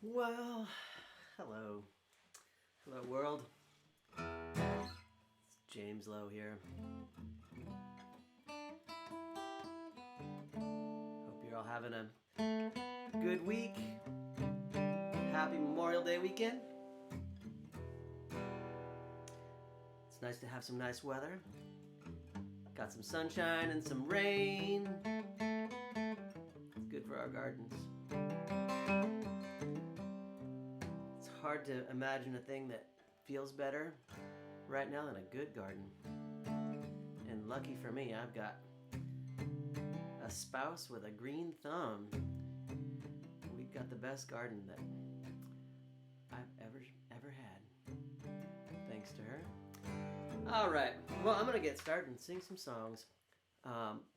Well, hello. Hello, world. It's James Lowe here. Hope you're all having a good week. Happy Memorial Day weekend. It's nice to have some nice weather. Got some sunshine and some rain. It's good for our gardens. It's hard to imagine a thing that feels better right now than a good garden. And lucky for me, I've got a spouse with a green thumb. We've got the best garden that I've ever had. Thanks to her. All right. Well, I'm gonna get started and sing some songs.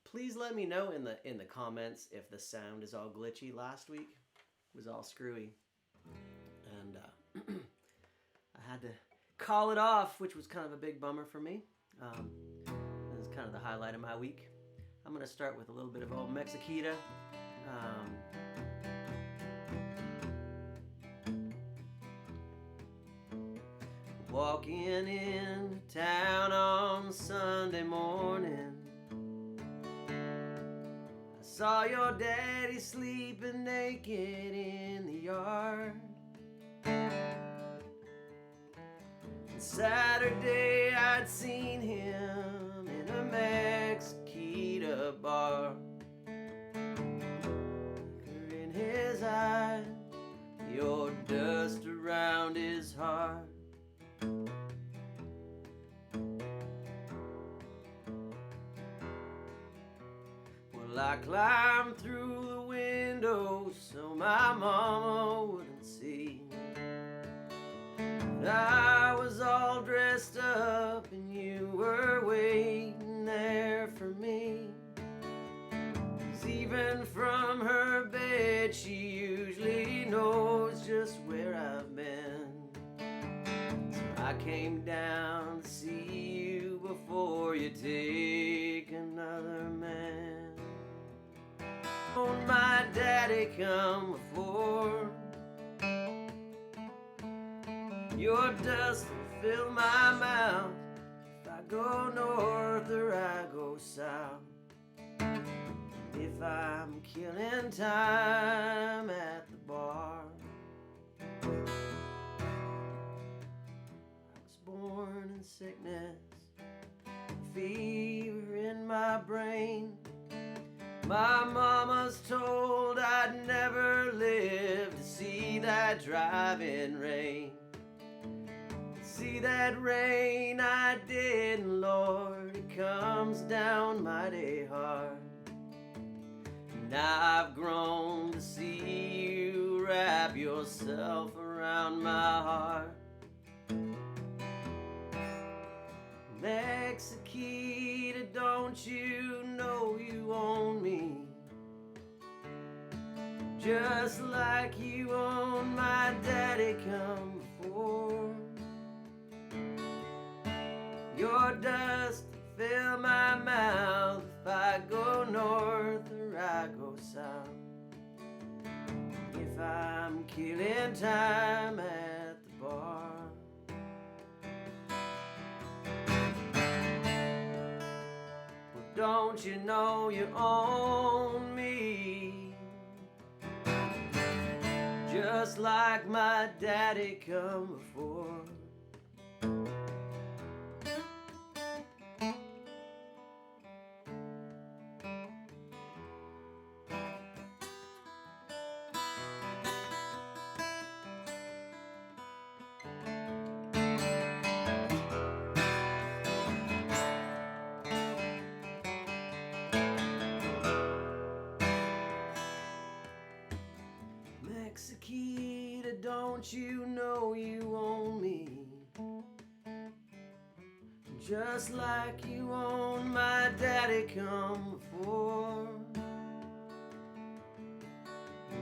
Please let me know in the comments if the sound is all glitchy. Last week it was all screwy, and I had to call it off, which was kind of a big bummer for me. This is kind of the highlight of my week. I'm gonna start with a little bit of old Mexiquita. Walking in town on Sunday morning, I saw your daddy sleeping naked in the yard. And Saturday I'd seen him in a Mexiquita bar. Liquor in his eye, your dust around his heart. Well, I climbed through the window so my mama wouldn't see. And I was all dressed up and you were waiting there for me. 'Cause even from her bed she usually knows just where I've been. So I came down to see you before you take another man. My daddy come before. Your dust will fill my mouth if I go north or I go south. If I'm killing time at the bar. I was born in sickness, fever in my brain. My mama's told I'd never live to see that driving rain. See that rain I did, and Lord, it comes down mighty hard. Now I've grown to see you wrap yourself around my heart. Mexiquita, don't you know you own me? Just like you own my daddy come before. Your dust will fill my mouth if I go north or I go south. If I'm killing time at the bar. Don't you know you own me? Just like my daddy come before. Mexiquita, don't you know you own me? Just like you own my daddy come before.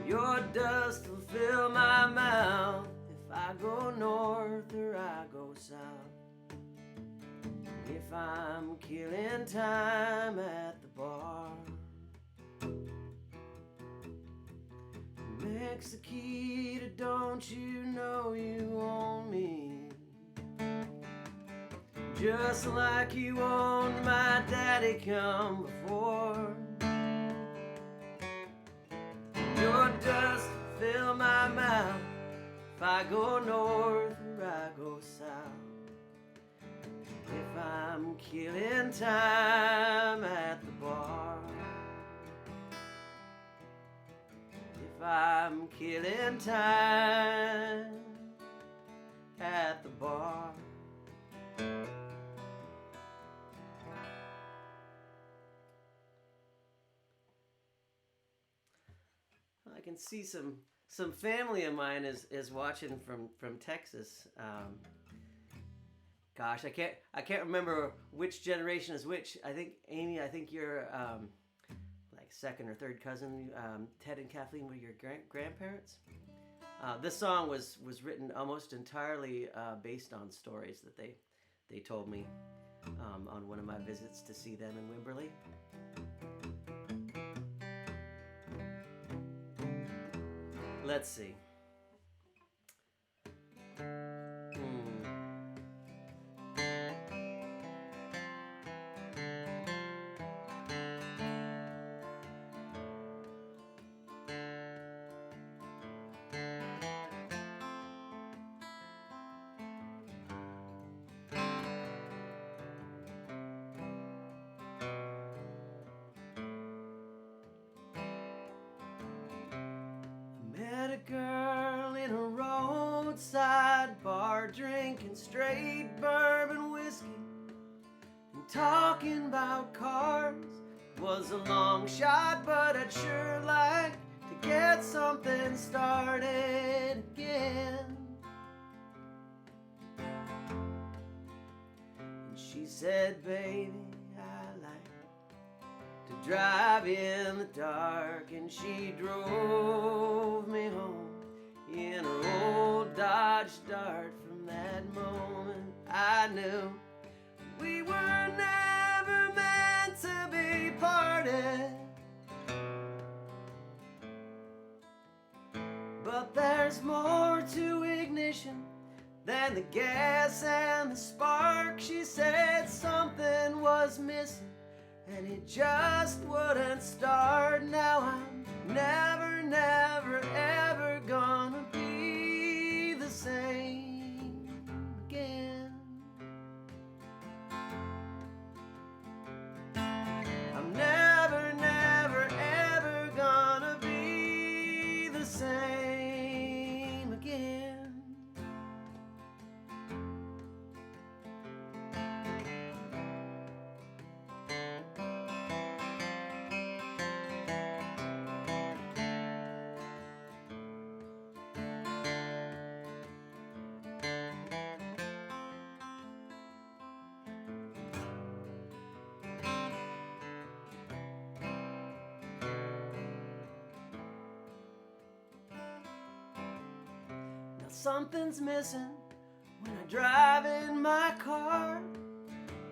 Your dust will fill my mouth if I go north or I go south. If I'm killing time at the bar. next the key to don't you know you own me? Just like you owned my daddy come before. Your dust fill my mouth if I go north or I go south. If I'm killing time at the bar. If I'm killing time at the bar. I can see some family of mine is watching from Texas. Gosh, I can't remember which generation is which. I think Amy, I think you're like second or third cousin. Ted and Kathleen were your grandparents. This song was written almost entirely based on stories that they told me on one of my visits to see them in Wimberley. Let's see. Met a girl in a roadside bar, drinking straight bourbon whiskey and talking about cars. Was a long shot, but I'd sure like to get something started again. And she said, baby, I like to drive in the dark, and she drove me home in her old Dodge Dart. From that moment I knew we were never meant to be parted. But there's more to ignition than the gas and the spark. She said something was missing and it just wouldn't start. Now I'm never, never, ever gonna be the same again. I'm never, never, ever gonna be the same again. Something's missing when I drive in my car.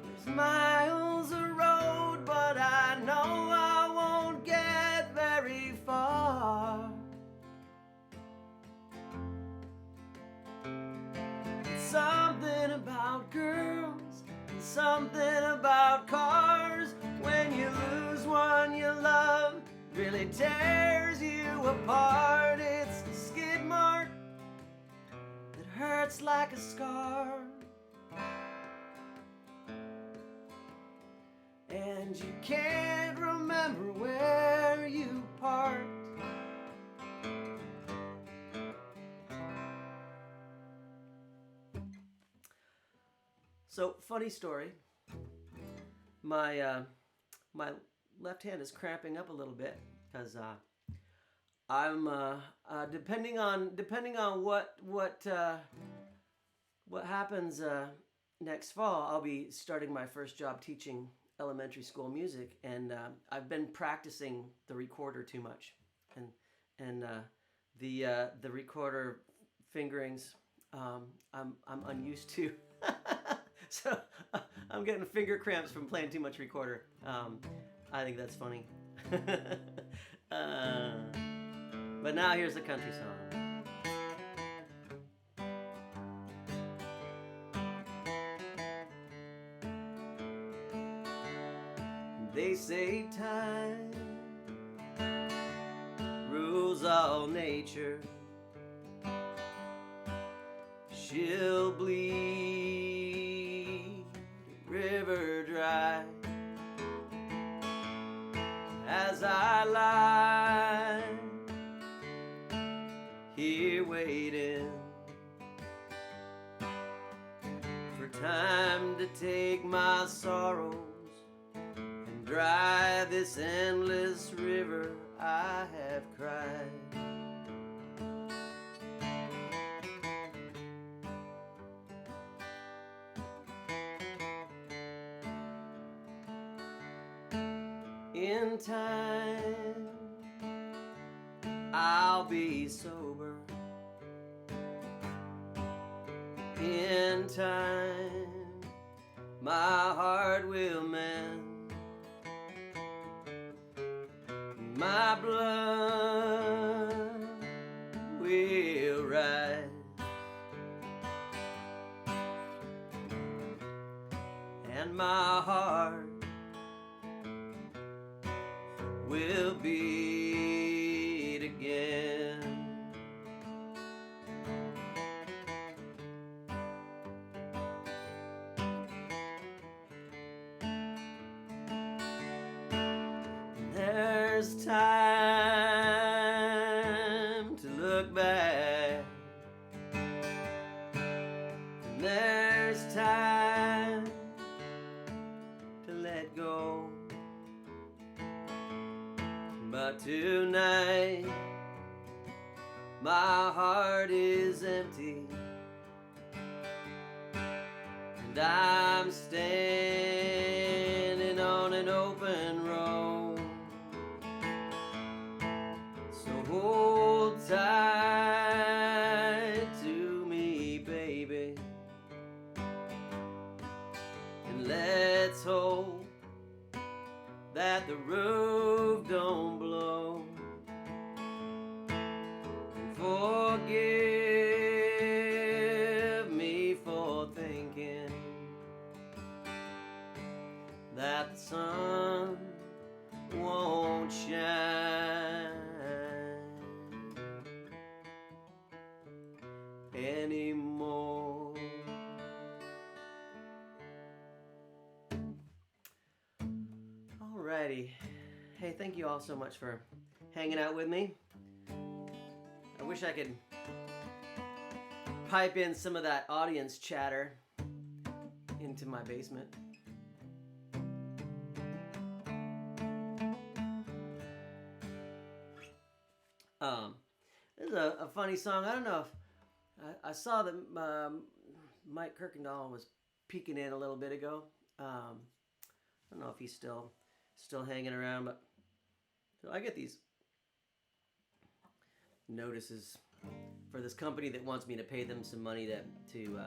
There's miles of road, but I know I won't get very far. It's something about girls and something about cars. When you lose one you love, really tears you apart. It's the skid mark hurts like a scar, and you can't remember where you parked. So, funny story. My left hand is cramping up a little bit because I'm depending on what happens next fall. I'll be starting my first job teaching elementary school music, and I've been practicing the recorder too much, and the recorder fingerings I'm unused to, so I'm getting finger cramps from playing too much recorder. I think that's funny. But now here's the country song. They say time rules all nature. She'll bleed the river dry as I lie here waiting for time to take my sorrows and dry this endless river I have cried. In time, I'll be sober. In time, my heart will mend. My blood will rise. And my heart will beat again. There's time to look back. There's time to let go. But tonight, my heart is empty, and I'm standing on an open road. So hold tight to me, baby, and let's hope that the roof don't blow. And forgive me for thinking that the sun won't shine anymore. Alrighty. Hey, thank you all so much for hanging out with me. I wish I could pipe in some of that audience chatter into my basement. This is a funny song. I don't know if I saw that Mike Kirkendall was peeking in a little bit ago. I don't know if he's still hanging around, but so I get these notices for this company that wants me to pay them some money to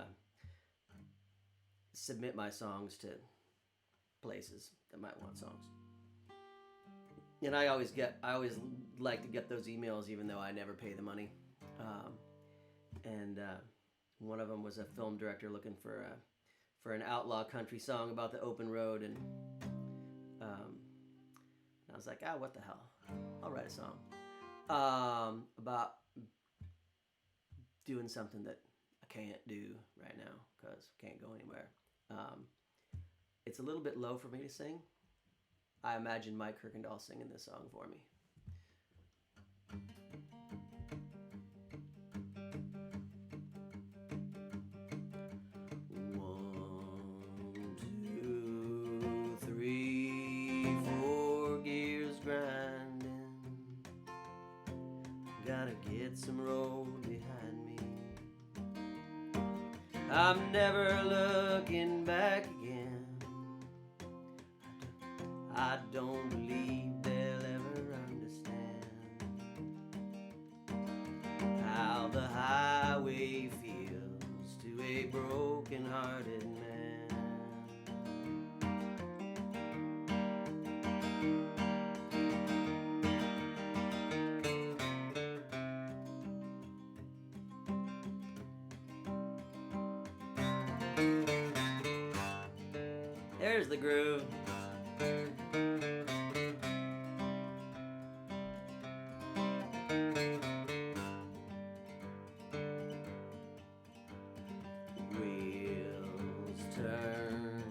submit my songs to places that might want songs. And I always like to get those emails, even though I never pay the money. And one of them was a film director looking for an outlaw country song about the open road, and I was like, what the hell? I'll write a song about doing something that I can't do right now because I can't go anywhere. It's a little bit low for me to sing. I imagine Mike Kirkendall singing this song for me. Gotta get some road behind me. I'm never looking back again. I don't believe they'll ever understand how the highway feels to a broken-hearted man. Where's the groove? Wheels turn,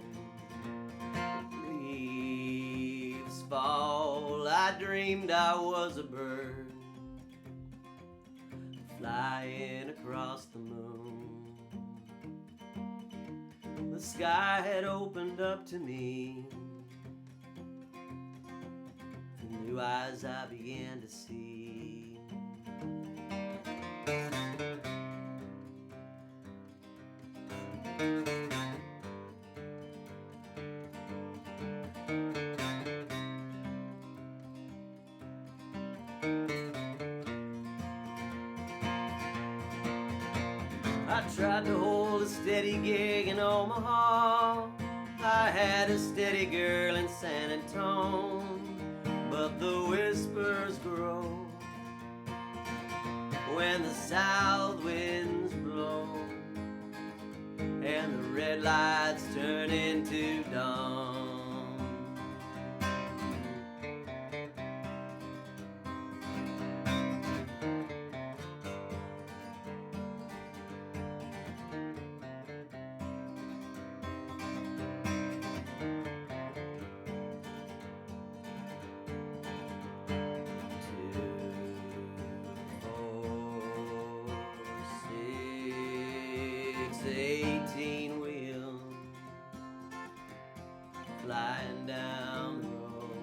leaves fall. I dreamed I was a bird flying across the moon. The sky had opened up to me. Through new eyes I began to see. I tried to hold a steady gig in Omaha. I had a steady girl in San Antone. But the whispers grow when the south winds blow and the red lights turn into dawn. Flying down the road.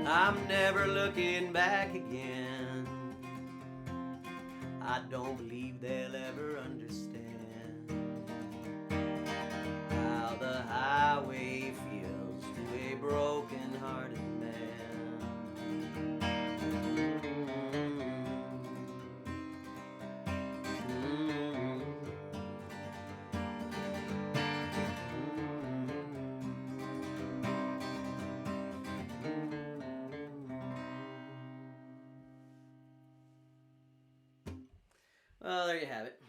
I'm never looking back again. I don't believe they'll ever understand how the highway feels to a broken-hearted man. Well, there you have it.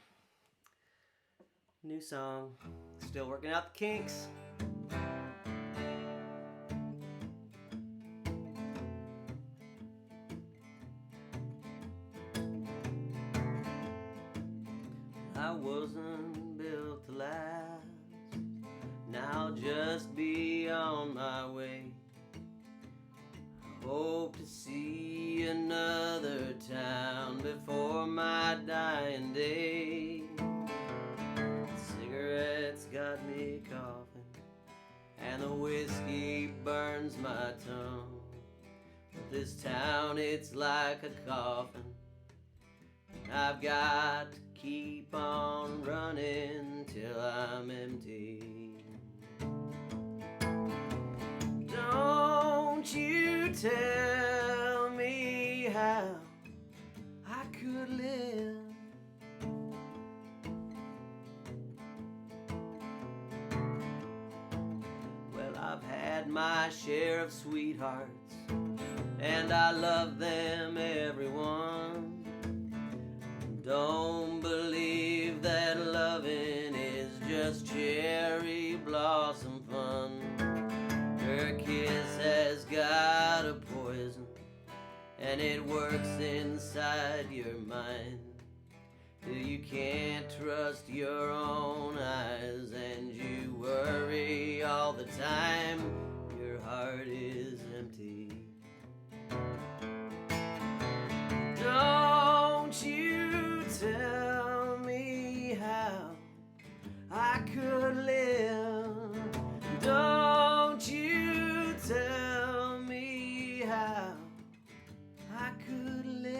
New song. Still working out the kinks. I wasn't built to last. Now I'll just be on my way. I hope to see another town before my dying day. Cigarettes got me coughing, and the whiskey burns my tongue. But this town, it's like a coffin. I've got to keep on running till I'm empty. Don't you tell me how I could live. Well, I've had my share of sweethearts, and I love them, everyone. Don't believe that loving is just cherry blossom fun. Her kiss has got a poison, and it works inside your mind. You can't trust your own eyes, and you worry all the time. Your heart is empty. Don't you tell me how I could live. Don't you tell me how I could live.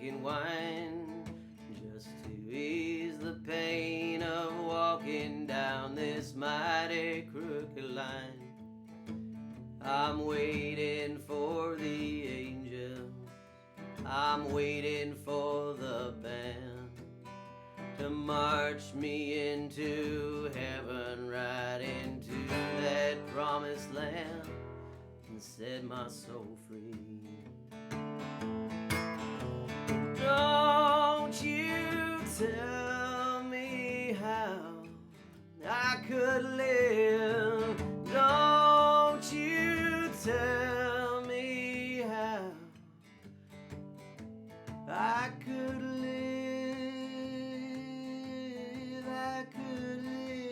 drinking wine, just to ease the pain of walking down this mighty crooked line. I'm waiting for the angels, I'm waiting for the band to march me into heaven, right into that promised land, and set my soul free. Don't you tell me how I could live. Don't you tell me how I could live. I could live.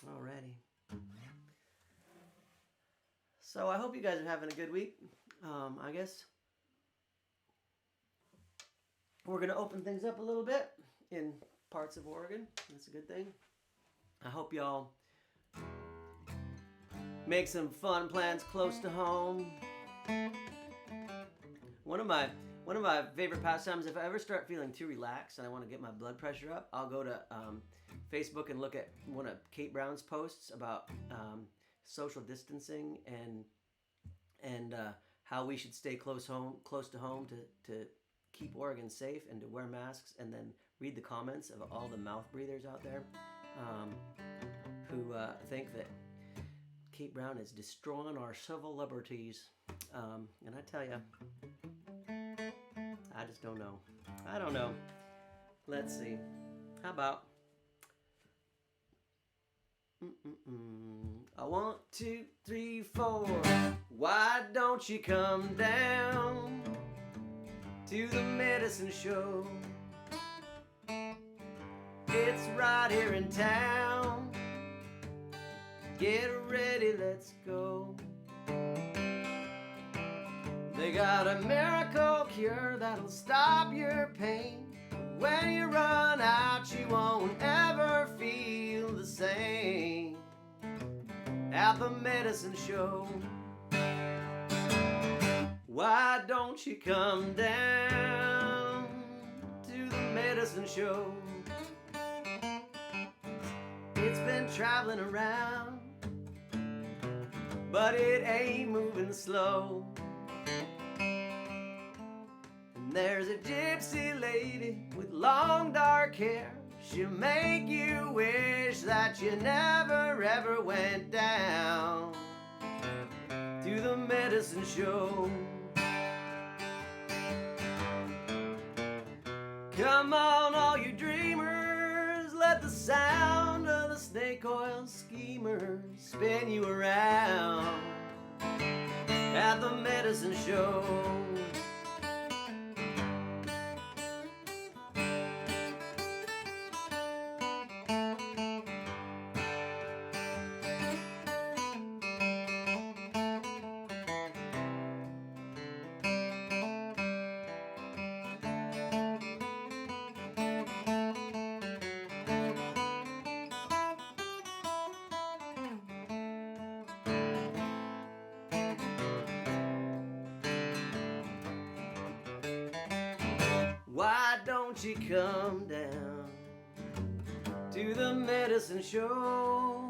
Alrighty. So I hope you guys are having a good week. I guess we're going to open things up a little bit in parts of Oregon. That's a good thing. I hope y'all make some fun plans close to home. One of my favorite pastimes, if I ever start feeling too relaxed and I want to get my blood pressure up, I'll go to Facebook and look at one of Kate Brown's posts about social distancing and how we should stay close to home to keep Oregon safe and to wear masks, and then read the comments of all the mouth breathers out there who think that Kate Brown is destroying our civil liberties. And I tell you, I just don't know. I don't know. Let's see. How about... A 1, 2, 3, 4. Why don't you come down to the medicine show? It's right here in town. Get ready, let's go. They got a miracle cure that'll stop your pain. When you run out, you won't ever feel the same. At the medicine show, why don't you come down to the medicine show? It's been traveling around, but it ain't moving slow. And there's a gypsy lady with long dark hair. She'll make you wish that you never ever went down to the medicine show. Come on, all you dreamers, let the sound of the snake oil schemers spin you around at the medicine show. Why don't you come down to the medicine show?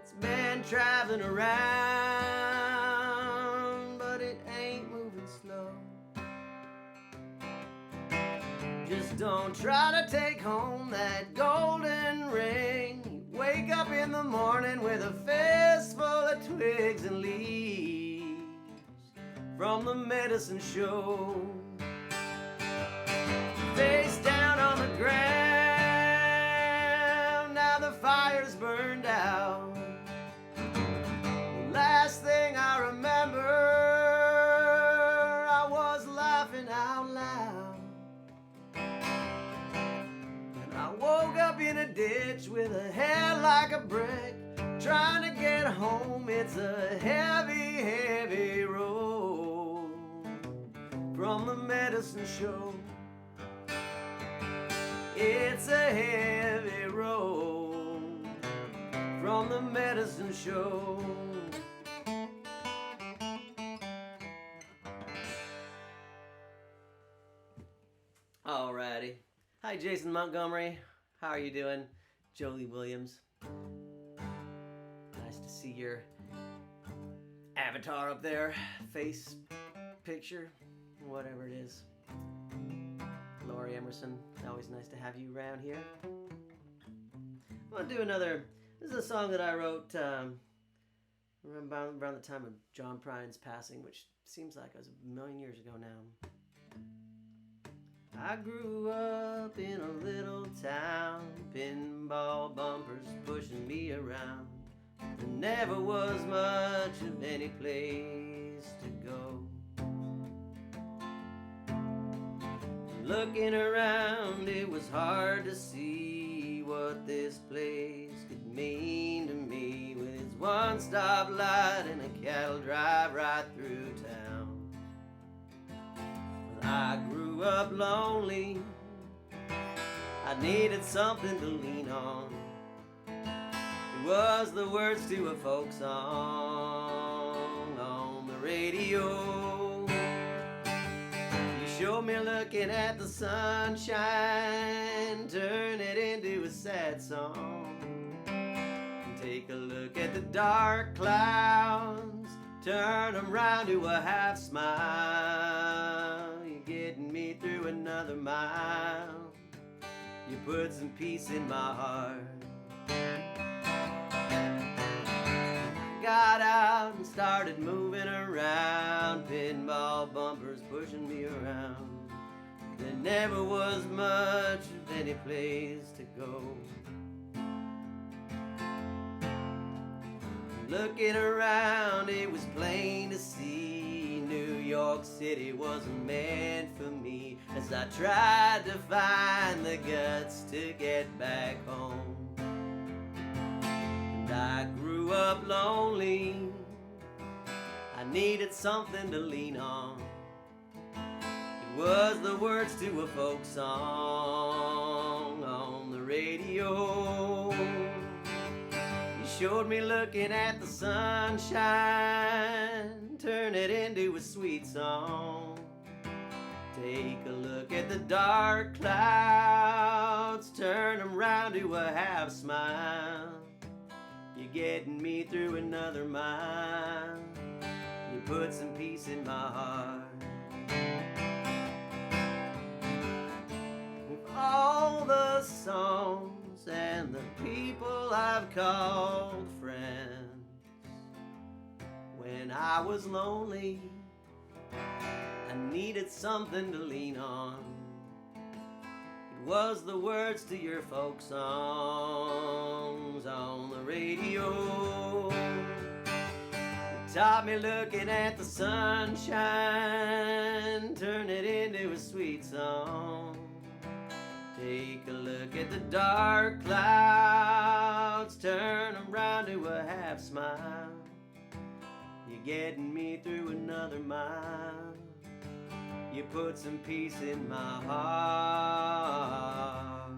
It's been traveling around, but it ain't moving slow. Just don't try to take home that golden ring. You wake up in the morning with a fistful of twigs and leaves from the medicine show. Face down on the ground, now the fire's burned out. The last thing I remember, I was laughing out loud. And I woke up in a ditch with a head like a brick, trying to get home. It's a heavy, heavy road from the medicine show. It's a heavy road from the medicine show. Alrighty. Hi, Jason Montgomery. How are you doing? Jolie Williams. Nice to see your avatar up there. Face picture, whatever it is. Laurie Emerson. Always nice to have you around here. I'm going to do another. This is a song that I wrote around the time of John Prine's passing, which seems like it was a million years ago now. I grew up in a little town, pinball bumpers pushing me around. There never was much of any place to go. Looking around, it was hard to see what this place could mean to me, with its one-stop light and a cattle drive right through town. I grew up lonely, I needed something to lean on. It was the words to a folk song on the radio. You showed me looking at the sunshine, turn it into a sad song. Take a look at the dark clouds, turn them round to a half smile. You're getting me through another mile. You put some peace in my heart. Got out and started moving around, pinball bumpers pushing me around. There never was much of any place to go. Looking around, it was plain to see New York City wasn't meant for me, as I tried to find the guts to get back home. And I grew up lonely, I needed something to lean on. It was the words to a folk song on the radio. You showed me looking at the sunshine, turn it into a sweet song. Take a look at the dark clouds, turn them round to a half smile. You're getting me through another mile. You put some peace in my heart. With all the songs and the people I've called friends, when I was lonely, I needed something to lean on. It was the words to your folk songs on the radio. It taught me looking at the sunshine, turn it into a sweet song. Take a look at the dark clouds, turn them round to a half smile. You're getting me through another mile. You put some peace in my heart.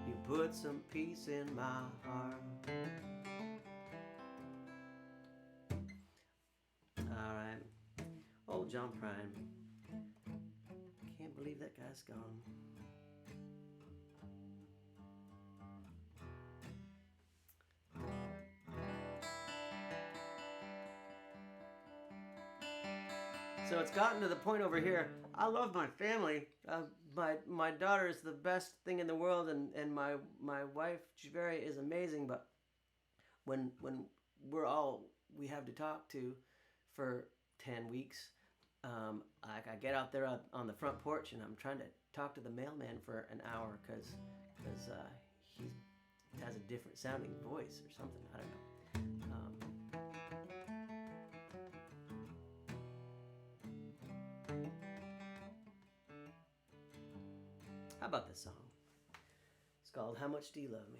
You put some peace in my heart. Alright. Old John Prine. Can't believe that guy's gone. So it's gotten to the point over here. I love my family. My daughter is the best thing in the world, and my wife Javeri is amazing. But when we have to talk to for 10 weeks, I get out there on the front porch and I'm trying to talk to the mailman for an hour because he has a different sounding voice or something. I don't know. How about this song? It's called How Much Do You Love Me?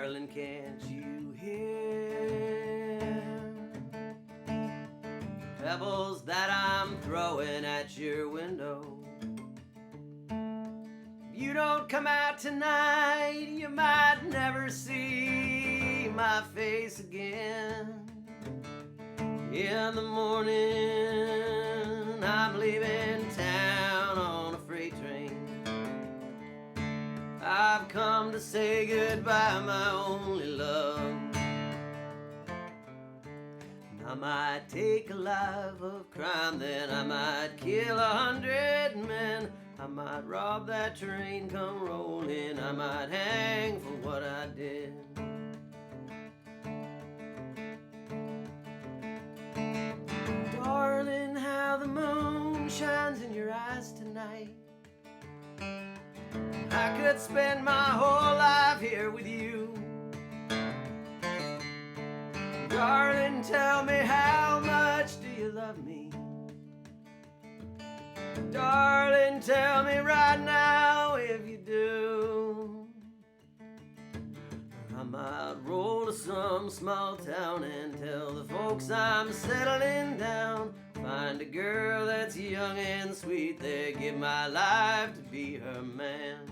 Darling, can't you hear pebbles that I'm throwing at your window? If you don't come out tonight, you might never see my face again. In the morning, I'm leaving town on a freight train. I've come to say goodbye, my only love. And I might take a life of crime, then I might kill 100 men. I might rob that train come rolling, I might hang for what I did. Darling, how the moon shines in your eyes tonight. I could spend my whole life here with you. Darling, tell me, how much do you love me? Darling, tell me right now if you do. I might roll to some small town and tell the folks I'm settling down. Find a girl that's young and sweet there, give my life to be her man.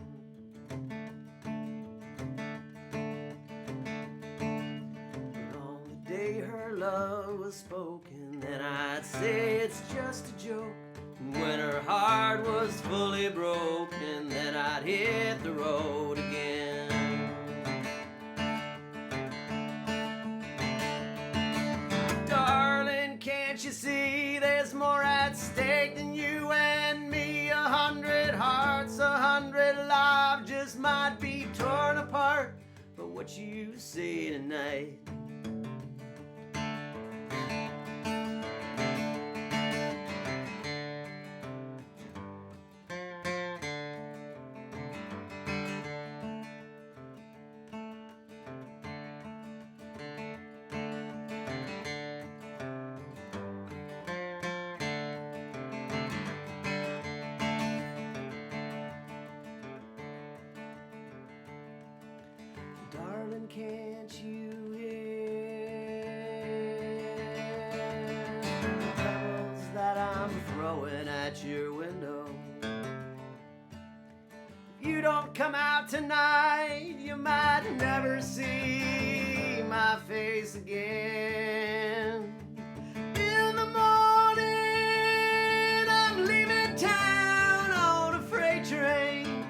But on the day her love was spoken, then I'd say it's just a joke. When her heart was fully broken, then I'd hit the road again. Darling, can't you see there's more at stake than you and me? 100 hearts, 100 lives just might be torn apart. But what you say tonight? Darling, can't you hear the pebbles that I'm throwing at your window? If you don't come out tonight, you might never see my face again. In the morning, I'm leaving town on a freight train.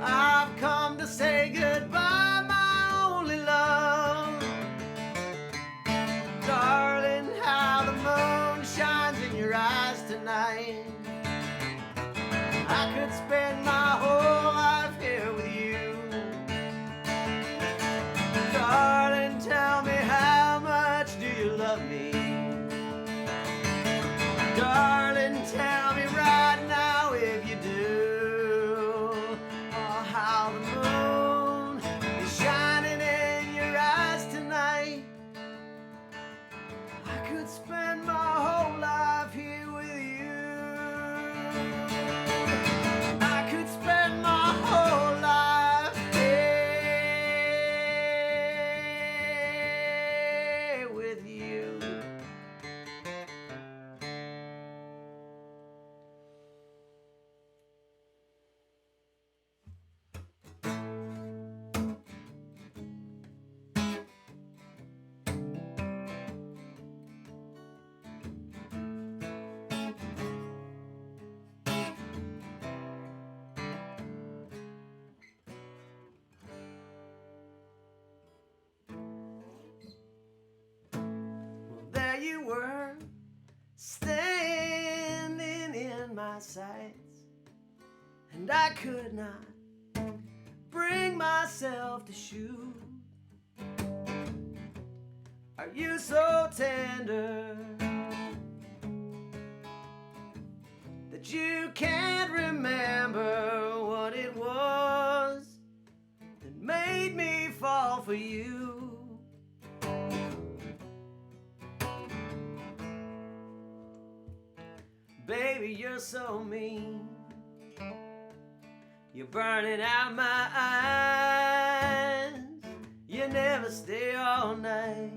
I've come to say goodbye, my only love. Darling, how the moon shines in your eyes tonight. I could spend my whole life here with you. Darling, tell me, how much do you love me? Darling, tell me right now if you do. Oh, how the moon is shining in your eyes tonight. I could spend my whole life here with you. I could spend my whole life here with you. Well, there you were, standing in my sights, and I could not bring myself to shoot. Are you so tender that you can't remember what it was that made me fall for you? Baby, you're so mean. You're burning out my eyes. You never stay all night.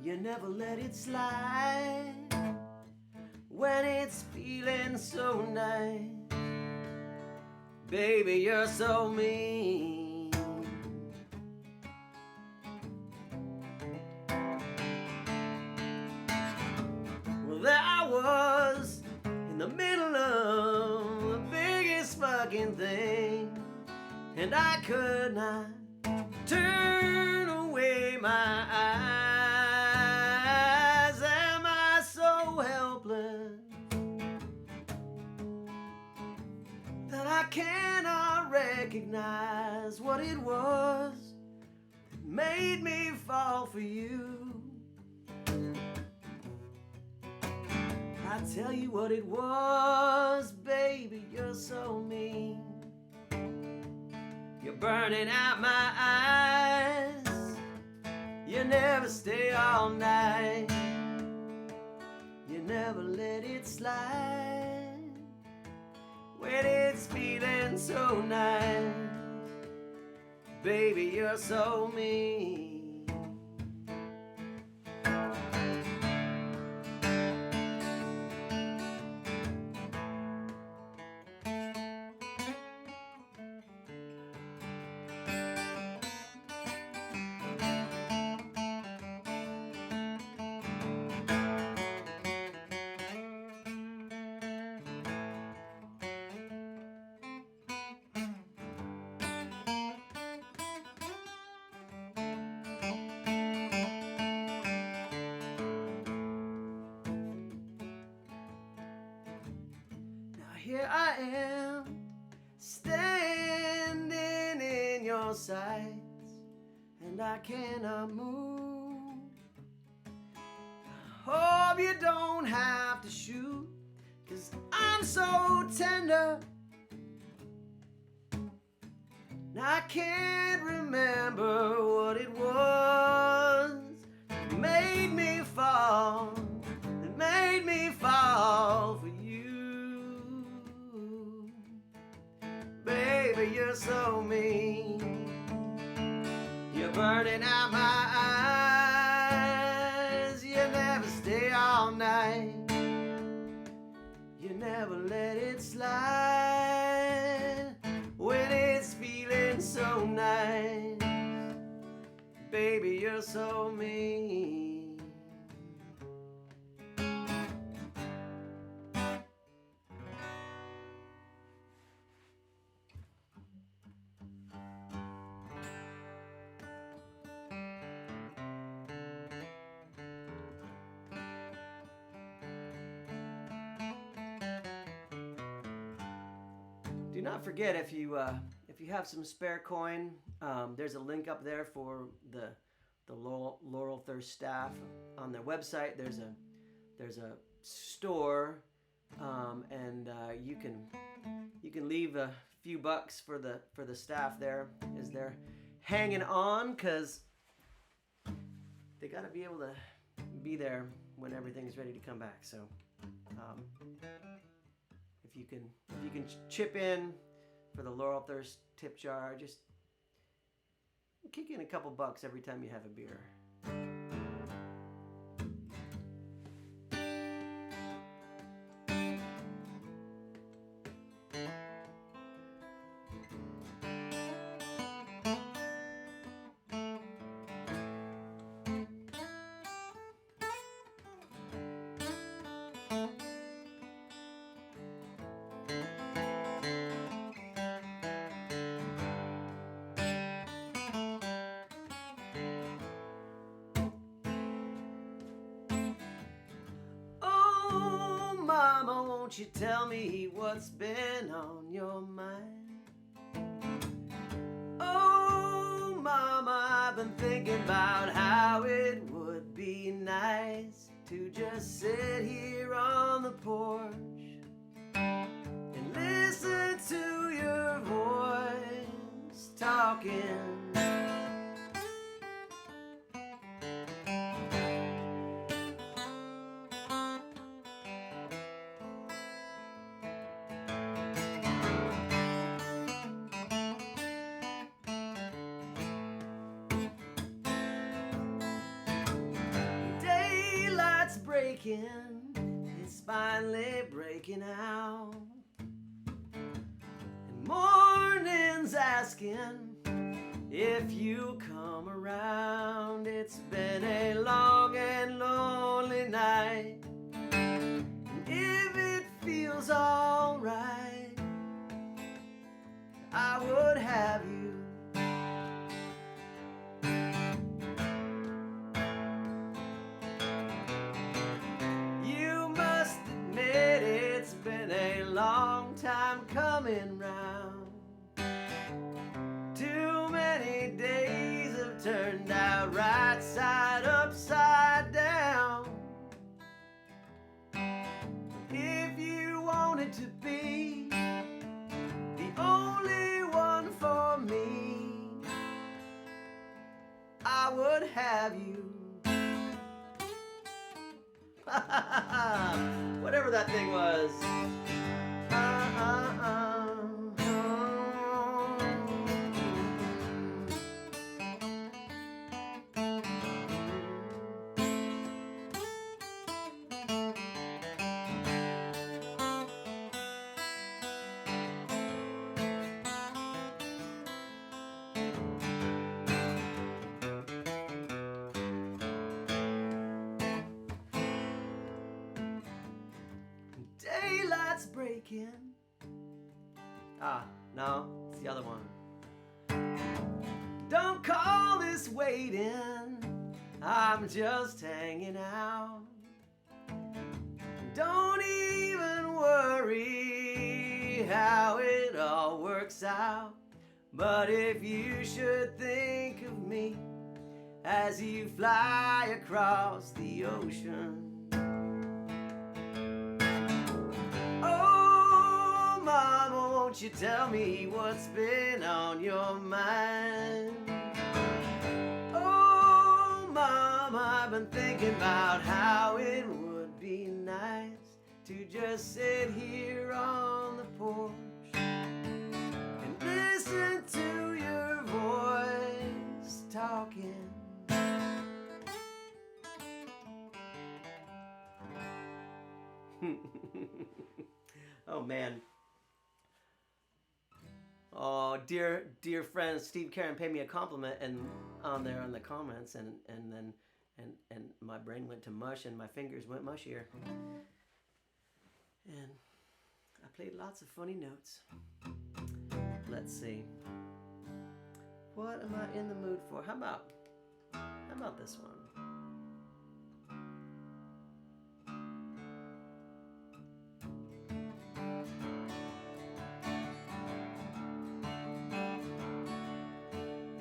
You never let it slide when it's feeling so nice. Baby, you're so mean. Well, there I was in the middle of the biggest fucking thing, and I could not turn away my eyes. Am I so helpless that I cannot recognize what it was that made me fall for you? I tell you what it was, baby, you're so mean. You're burning out my eyes. You never stay all night. You never let it slide when it's feeling so nice. Baby, you're so mean. Here I am, standing in your sights, and I cannot move. I hope you don't have to shoot, 'cause I'm so tender. Now I can't remember what it was that made me fall, for you. Baby, you're so mean. You're burning out my eyes. You never stay all night. You never let it slide when it's feeling so nice. Baby, you're so mean. Do not forget, if you have some spare coin, there's a link up there for the Laurel Thirst staff on their website. There's a store, and you can leave a few bucks for the staff there as they're hanging on, because they got to be able to be there when everything's ready to come back. So. If you can chip in for the Laurel Thirst tip jar, just kick in a couple bucks every time you have a beer. Mama, won't you tell me what's been on your mind? Oh, Mama, I've been thinking about how it would be nice to just sit here on the porch and listen to your voice talking. breaking, it's finally breaking out. And morning's asking if you come around. It's been a long and lonely night. And if it feels alright, I would have you. You must admit it's been a long time coming round. Too many days have turned out right side upside down. If you wanted to be the only one for me, I would have you. Whatever that thing was. Daylight's breaking. No, it's the other one. Don't call this waiting, I'm just hanging out. Don't even worry how it all works out. But if you should think of me as you fly across the ocean, won't you tell me what's been on your mind? Oh, Mama, I've been thinking about how it would be nice to just sit here on the porch and listen to your voice talking. Oh, man. Oh, dear friend Steve Karen paid me a compliment and on there on the comments, and then my brain went to mush and my fingers went mushier. And I played lots of funny notes. Let's see. What am I in the mood for? How about this one?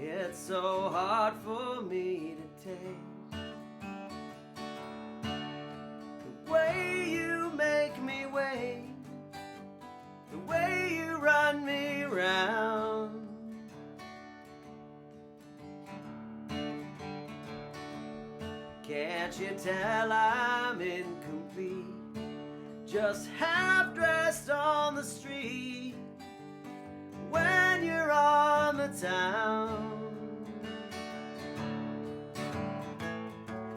It's so hard for me to take the way you make me wait, the way you run me round. Can't you tell I'm incomplete, just half dressed on the street when you're on the town?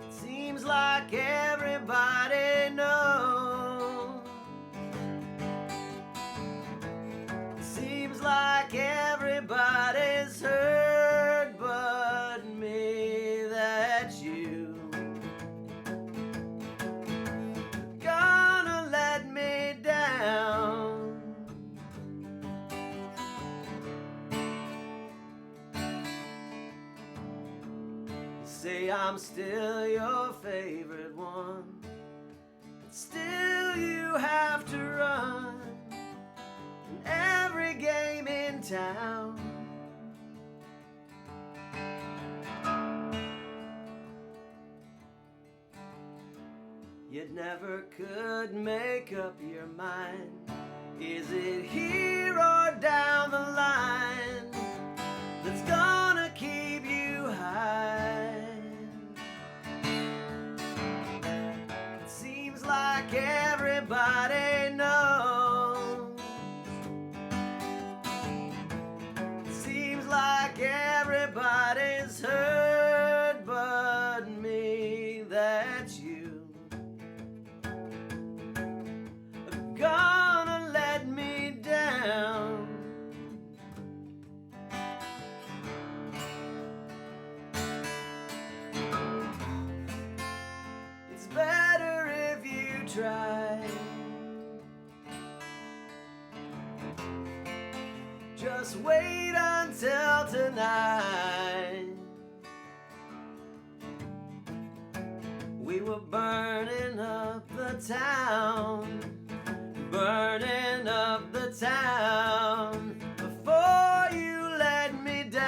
Seems like everybody knows. Seems like everybody's heard but me that you gonna let me down. You say I'm still your favorite one, but still you have to run in every game in town. You never could make up your mind. Is it here or down the line that's gonna keep you high? It seems like everybody knows. It seems like everybody's heard but me that you us wait until tonight. We were burning up the town, burning up the town, before you let me down.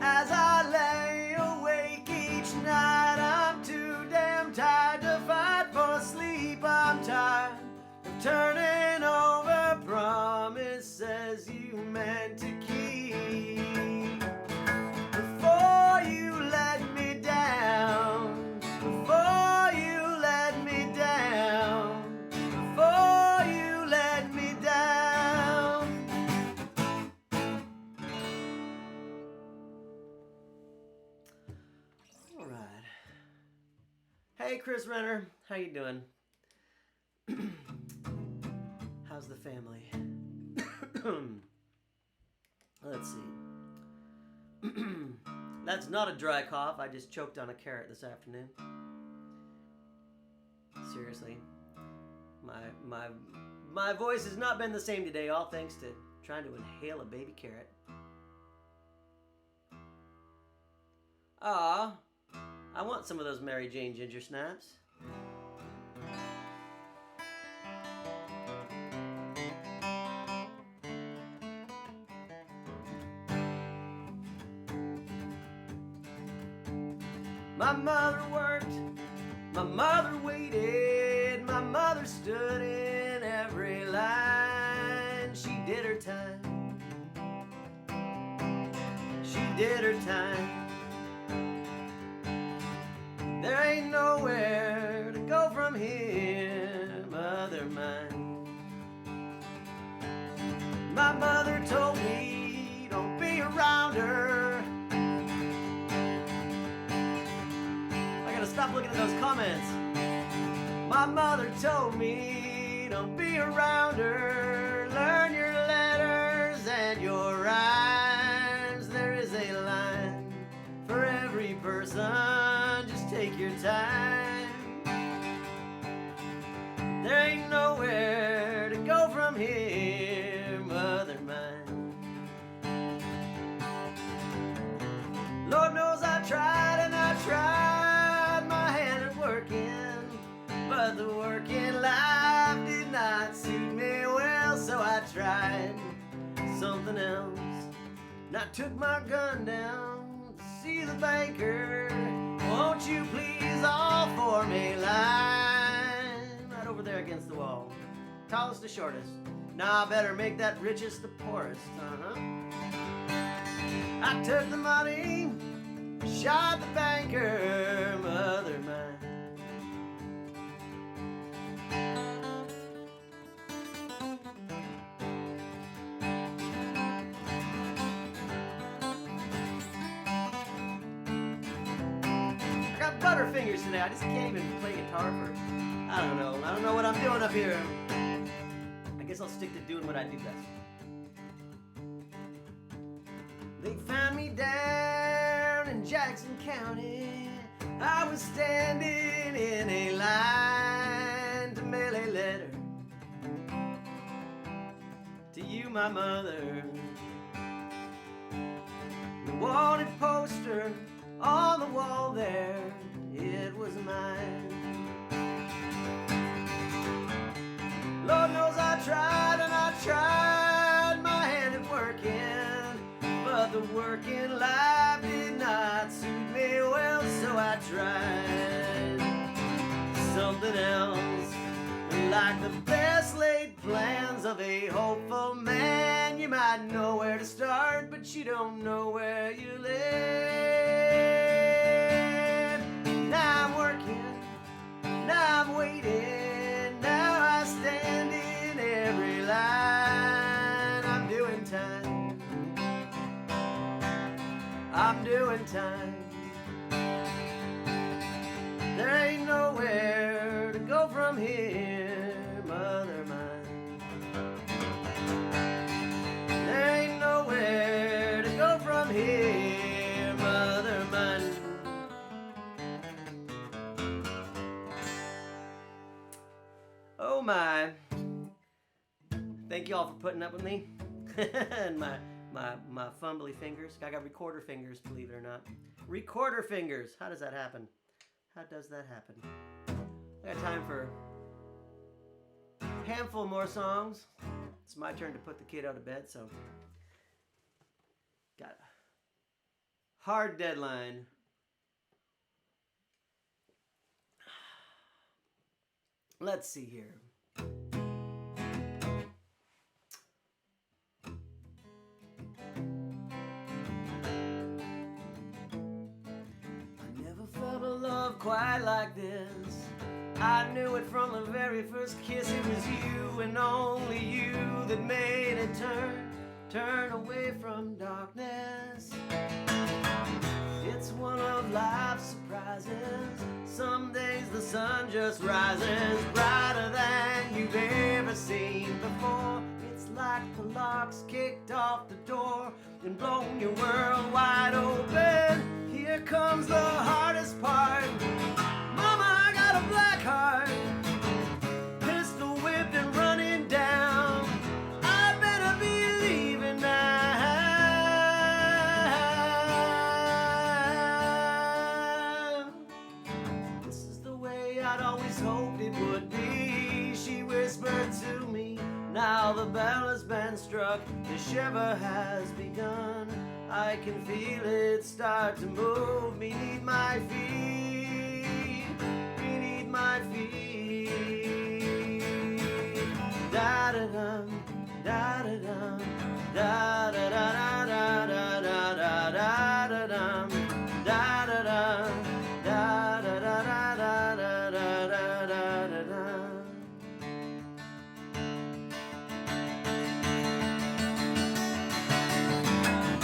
As I lay awake each night, I'm too damn tired to fight for sleep. I'm tired of turning over promises you meant to keep. Before you let me down, before you let me down, before you let me down. All right. Hey, Chris Renner, how you doing? How's the family? Let's see. That's not a dry cough. I just choked on a carrot this afternoon. Seriously. My voice has not been the same today, all thanks to trying to inhale a baby carrot. Ah, I want some of those Mary Jane ginger snaps. My mother worked, my mother waited, my mother stood in every line. She did her time, she did her time. There ain't nowhere to go from here, mother mine. My mother told me, don't be around her. Stop looking at those comments. My mother told me, don't be around her. Learn your letters and your rhymes. There is a line for every person. Just take your time. There ain't nowhere to go from here, mother mine. Lord knows I tried and I tried. But the working life did not suit me well, so I tried something else. And I took my gun down to see the banker. Won't you please all for me line? Right over there against the wall. Tallest to shortest. Now I better make that richest the poorest. I took the money, shot the banker, mother mine. Butterfingers today. I just can't even play guitar for, I don't know what I'm doing up here. I guess I'll stick to doing what I do best. They found me down in Jackson County. I was standing in a line to mail a letter to you, my mother. The wanted poster on the wall there, it was mine. Lord knows I tried and I tried my hand at working, but the working life did not suit me well, so I tried something else. Like the best laid plans of a hopeful man, you might know where to start, but you don't know where you live. Now I'm working, now I'm waiting, now I stand in every line. I'm doing time, I'm doing time. There ain't nowhere to go from here, mother mine. There ain't nowhere to go from here, mother mine. my. Thank you all for putting up with me and my fumbly fingers. I got recorder fingers, believe it or not. Recorder fingers. How does that happen? How does that happen? I got time for a handful more songs. It's my turn to put the kid out of bed, so got a hard deadline. Let's see here. Quite like this. I knew it from the very first kiss. It was you and only you that made it turn away from darkness. It's one of life's surprises. Some days the sun just rises brighter than you've ever seen before. It's like the lock's kicked off the door and blown your world wide open. Here comes the hardest part. Mama, I got a black heart. Pistol whipped and running down. I better be leaving now. This is the way I'd always hoped it would be, she whispered to me. Now the bell has been struck, the shiver has begun. I can feel it start to move beneath my feet, beneath my feet. Da-da-dum, da-da-dum, da-da-da-da-da-da-da-da-da-dum, da-da-dum, da-da-da-da-da-da-da-da-da-dum.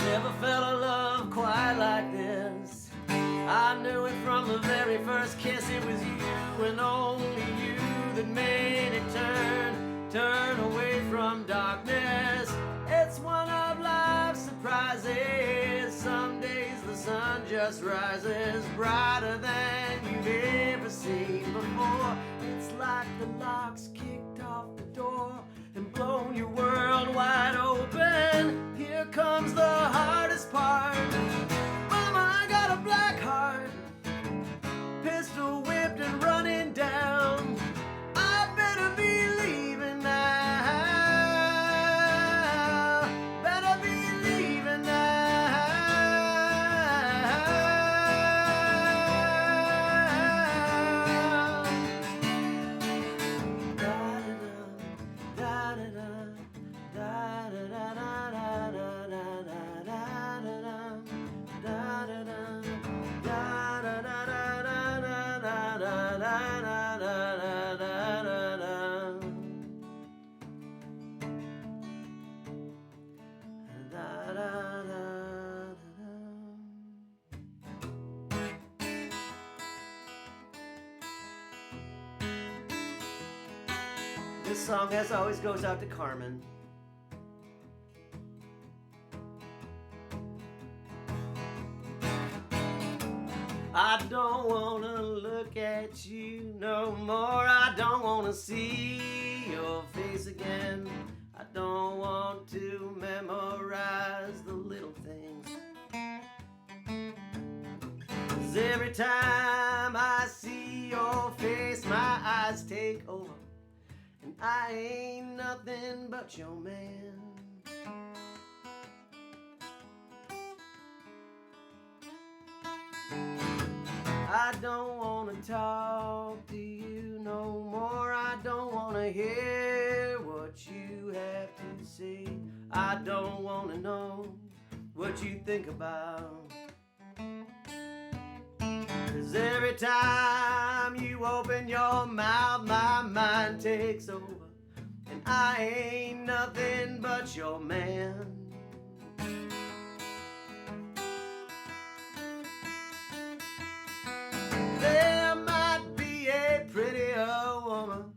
Never felt a love quite like this. I knew it from the very first kiss. It was you and only you that made it turn away from darkness. It's one of life's surprises. Some days the sun just rises brighter than you've ever seen before. It's like the lock's kicked off the door and blown your world wide open. Here comes the hardest part. Mama, I got a black heart. Pistol whipped and running down. I better be leaving now. Better be leaving now. Da-da-da, This song, as always, goes out to Carmen. I don't wanna look at you no more. I don't wanna see your face again. I don't want to memorize the little things. 'Cause every time I see your face, my eyes take over. And I ain't nothing but your man. I don't wanna talk to you no more. I don't wanna hear what you have to say. I don't wanna know what you think about. 'Cause every time you open your mouth, my mind takes over. And I ain't nothing but your man. There might be a prettier woman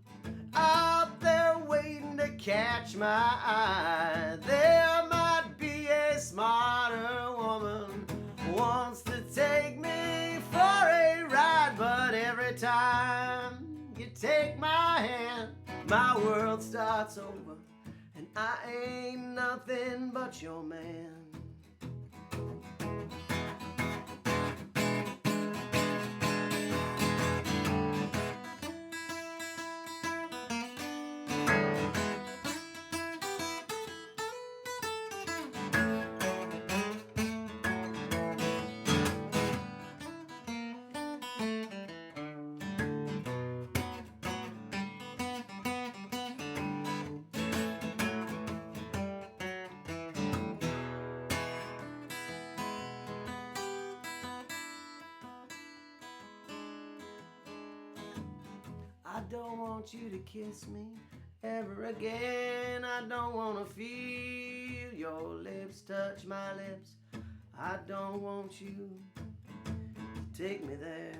out there waiting to catch my eye. There might be a smarter woman who wants to take me for a ride. But every time you take my hand, my world starts over, and I ain't nothing but your man. I don't want you to kiss me ever again. I don't want to feel your lips touch my lips. I don't want you to take me there.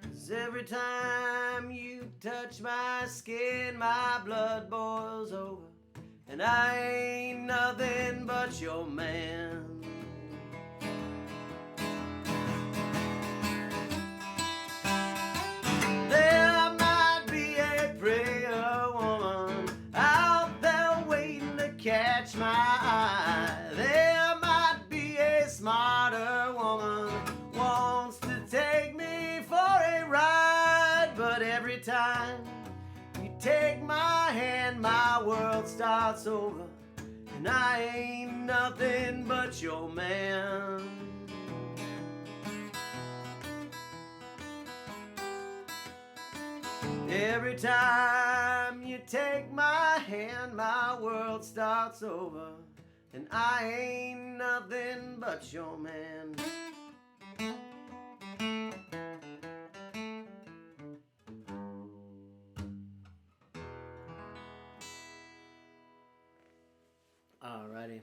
'Cause every time you touch my skin, my blood boils over, and I ain't nothing but your man. There might be a prayer woman out there waiting to catch my eye. There might be a smarter woman wants to take me for a ride. But every time you take my hand, my world starts over, and I ain't nothing but your man. Every time you take my hand, my world starts over, and I ain't nothing but your man. Alrighty.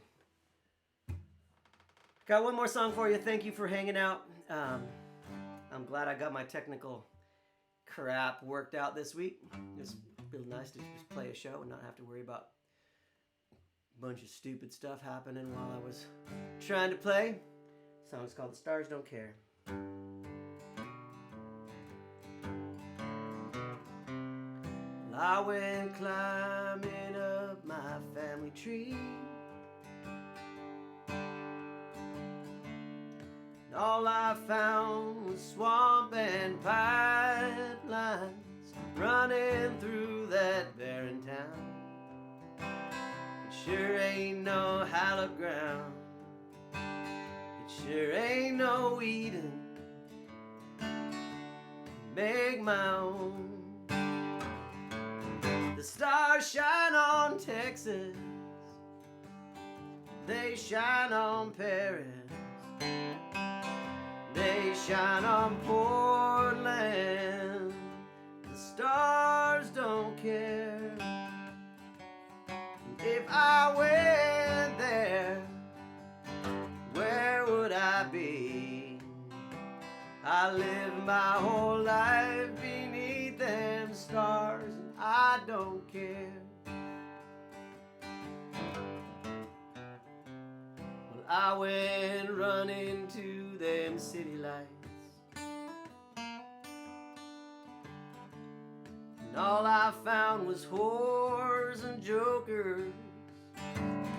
Got one more song for you. Thank you for hanging out. I'm glad I got my technical crap worked out this week. It's real nice to just play a show and not have to worry about a bunch of stupid stuff happening while I was trying to play. The song's called The Stars Don't Care. Well, I went climbing up my family tree, and all I found was swamp and pipelines running through that barren town. It sure ain't no hallowed ground. It sure ain't no Eden. Make my own. The stars shine on Texas. They shine on Paris. They shine on Portland. The stars don't care. If I went there, where would I be? I lived my whole life beneath them stars, and I don't care. Well, I went running to them city lights, and all I found was whores and jokers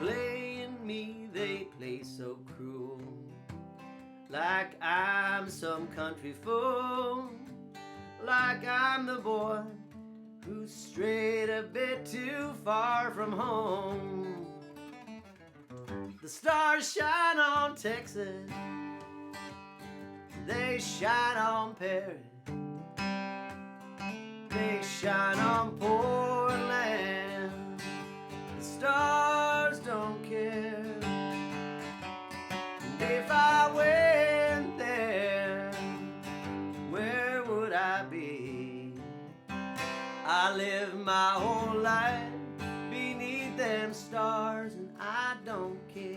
playing me. They play so cruel, like I'm some country fool, like I'm the boy who's strayed a bit too far from home. The stars shine on Texas. They shine on Paris. They shine on Portland. The stars don't care. And if I went there, where would I be? I lived my whole life beneath them stars, and I don't care.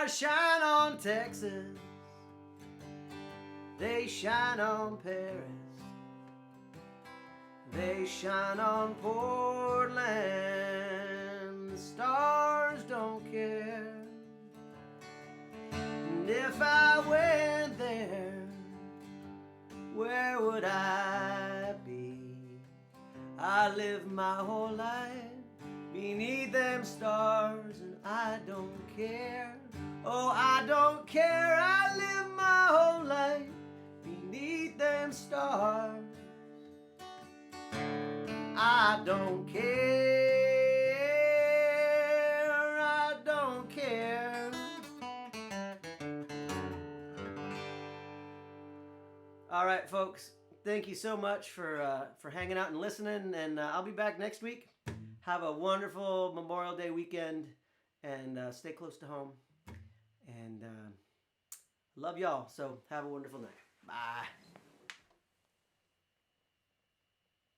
stars shine on Texas, they shine on Paris, they shine on Portland. The stars don't care. And if I went there, where would I be? I lived my whole life beneath them stars, and I don't care. Oh, I don't care. I lived my whole life beneath them stars. I don't care. I don't care. All right, folks. Thank you so much for hanging out and listening. And I'll be back next week. Have a wonderful Memorial Day weekend, and stay close to home. And love y'all. So have a wonderful night. Bye.